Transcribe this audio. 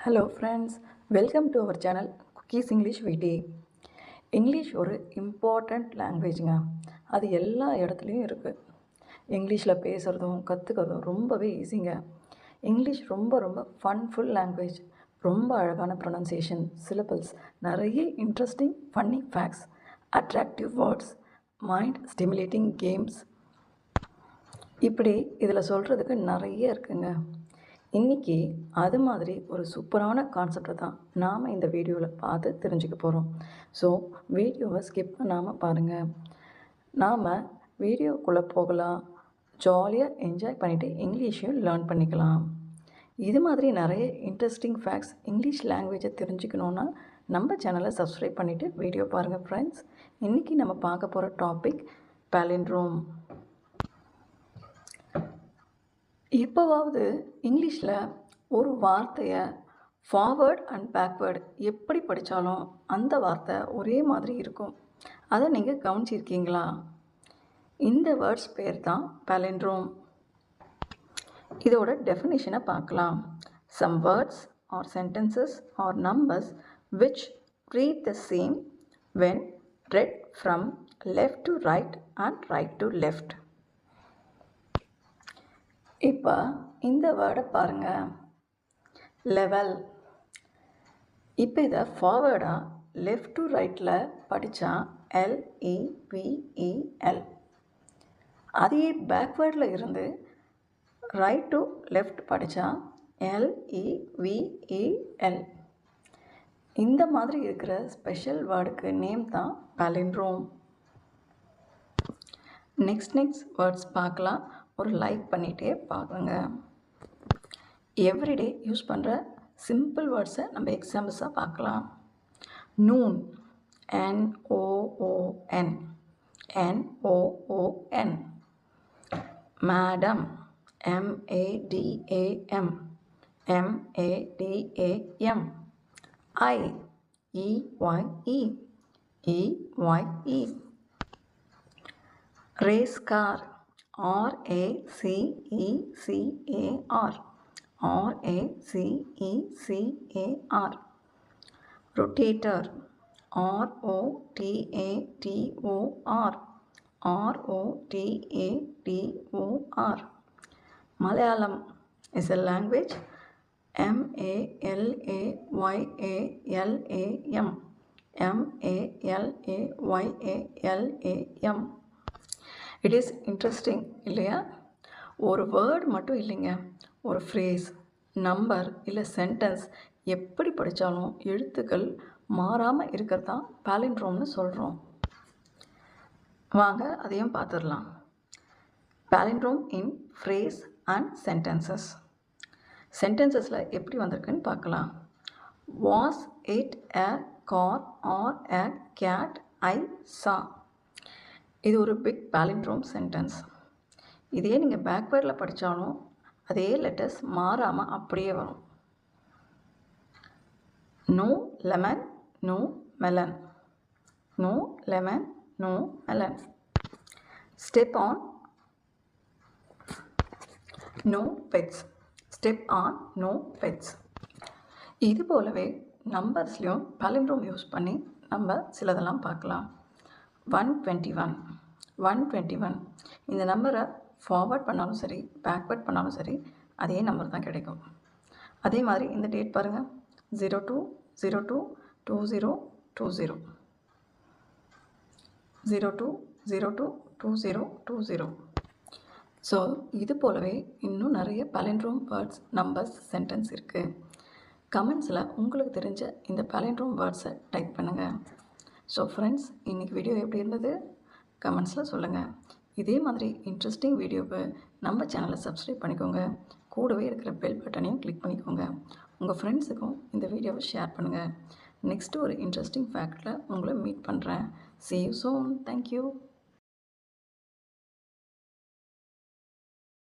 Hello friends, welcome to our channel cookies English வீட்டி. English ஒரு important லாங்குவேஜுங்க. அது எல்லா இடத்துலையும் இருக்குது. இங்கிலீஷில் பேசுகிறதும் கற்றுக்கிறதும் ரொம்பவே ஈஸிங்க. இங்கிலீஷ் ரொம்ப ரொம்ப ஃபன்ஃபுல் லாங்குவேஜ். ரொம்ப அழகான ப்ரொனன்சியேஷன், சிலபிள்ஸ், நிறைய interesting funny facts, attractive words, mind stimulating games, இப்படி இதில் சொல்கிறதுக்கு நிறைய இருக்குங்க. இன்றைக்கி அது மாதிரி ஒரு சூப்பரான கான்செப்டை தான் நாம் இந்த வீடியோவில் பார்த்து தெரிஞ்சுக்க போகிறோம். ஸோ வீடியோவை ஸ்கிப் பண்ணாமல் பாருங்கள். நாம் வீடியோக்குள்ளே போகலாம், ஜாலியாக என்ஜாய் பண்ணிவிட்டு இங்கிலீஷையும் லேர்ன் பண்ணிக்கலாம். இது மாதிரி நிறைய இன்ட்ரெஸ்டிங் ஃபேக்ட்ஸ் இங்கிலீஷ் லாங்குவேஜை தெரிஞ்சுக்கணுன்னா நம்ம சேனலை சப்ஸ்கிரைப் பண்ணிவிட்டு வீடியோ பாருங்கள் ஃப்ரெண்ட்ஸ். இன்றைக்கி நம்ம பார்க்க போகிற டாபிக் பாலிண்ட்ரோம். எப்போவாவது இங்கிலீஷில் ஒரு வார்த்தையை ஃபார்வேர்ட் அண்ட் பேக்வேர்டு எப்படி படித்தாலும் அந்த வார்த்தை ஒரே மாதிரி இருக்கும். அதை நீங்கள் கவனிச்சிருக்கீங்களா? இந்த வேர்ட்ஸ் பேர் தான் பாலிண்ட்ரோம். இதோட டெஃபினிஷனை பார்க்கலாம். Some words or sentences or numbers which read the same when read from left to right and right to left. இப்போ இந்த வேர்டை பாருங்கள், லெவல். இப்போ இதை ஃபார்வேர்டாக லெஃப்ட் டு ரைட்டில் படித்தா LEVEL. அதையே பேக்வேர்டில் இருந்து ரைட் டு லெஃப்ட் படித்தா LEVEL. இந்த மாதிரி இருக்கிற ஸ்பெஷல் வேர்டுக்கு நேம் தான் பாலிண்ட்ரோம். நெக்ஸ்ட் வேர்ட்ஸ் பார்க்கலாம். ஒரு லைக் பண்ணிகிட்டே பார்க்குங்க. எவ்ரிடே யூஸ் பண்ணுற சிம்பிள் வேர்ட்ஸை நம்ம எக்ஸாம்பிள்ஸாக பார்க்கலாம். Noon, NOON, NOON. Madam, MADAM, MADAM. I, EYE, EYE. Race car, RACECAR, RACECAR. Rotator, ROTATOR, ROTATOR. Malayalam is a language. MALAYALAM, MALAYALAM. It is interesting இல்லையா? ஒரு word மட்டும் இல்லைங்க, ஒரு ஃப்ரேஸ், நம்பர் இல்லை sentence எப்படி படித்தாலும் எழுத்துக்கள் மாறாமல் இருக்கிறது தான் பாலிண்ட்ரோம்னு சொல்கிறோம். வாங்க அதையும் பார்த்துடலாம். Palindrome in phrase and sentences. சென்டென்சஸில் எப்படி வந்திருக்குன்னு பார்க்கலாம். Was it a car or a cat I saw. இது ஒரு பிக் பாலிண்ட்ரோம் சென்டென்ஸ். இதே நீங்கள் பேக்வேர்டில் படித்தாலும் அதே லெட்டர்ஸ் மாறாமல் அப்படியே வரும். No lemon, no melon. No lemon, no melon. Step on, no pets. Step on, no pets. இது போலவே நம்பர்ஸ்லேயும் பாலிண்ட்ரோம் யூஸ் பண்ணி நம்ம சிலதெல்லாம் பார்க்கலாம். 121. இந்த நம்பரை ஃபார்வர்ட் பண்ணாலும் சரி, பேக்வேர்ட் பண்ணாலும் சரி, அதே நம்பர் தான் கிடைக்கும். அதே மாதிரி இந்த டேட் பாருங்கள், 02/02/2020, 02/02/2020. ஸோ இது போலவே இன்னும் நிறைய பாலிண்ட்ரோம் வேர்ட்ஸ், நம்பர்ஸ், சென்டென்ஸ் இருக்குது. கமெண்ட்ஸில் உங்களுக்கு தெரிஞ்ச இந்த பாலிண்ட்ரோம் வேர்ட்ஸை டைப் பண்ணுங்கள். ஸோ ஃப்ரெண்ட்ஸ், இன்றைக்கி வீடியோ எப்படி இருந்தது கமெண்ட்ஸில் சொல்லுங்கள். இதே மாதிரி இன்ட்ரெஸ்டிங் வீடியோவை நம்ம சேனலை சப்ஸ்கிரைப் பண்ணிக்கோங்க. கூடவே இருக்கிற பெல் பட்டனையும் கிளிக் பண்ணிக்கோங்க. உங்கள் ஃப்ரெண்ட்ஸுக்கும் இந்த வீடியோவை ஷேர் பண்ணுங்கள். நெக்ஸ்ட்டு ஒரு இன்ட்ரெஸ்டிங் ஃபேக்டில் உங்களை மீட் பண்ணுறேன். See you soon. Thank you.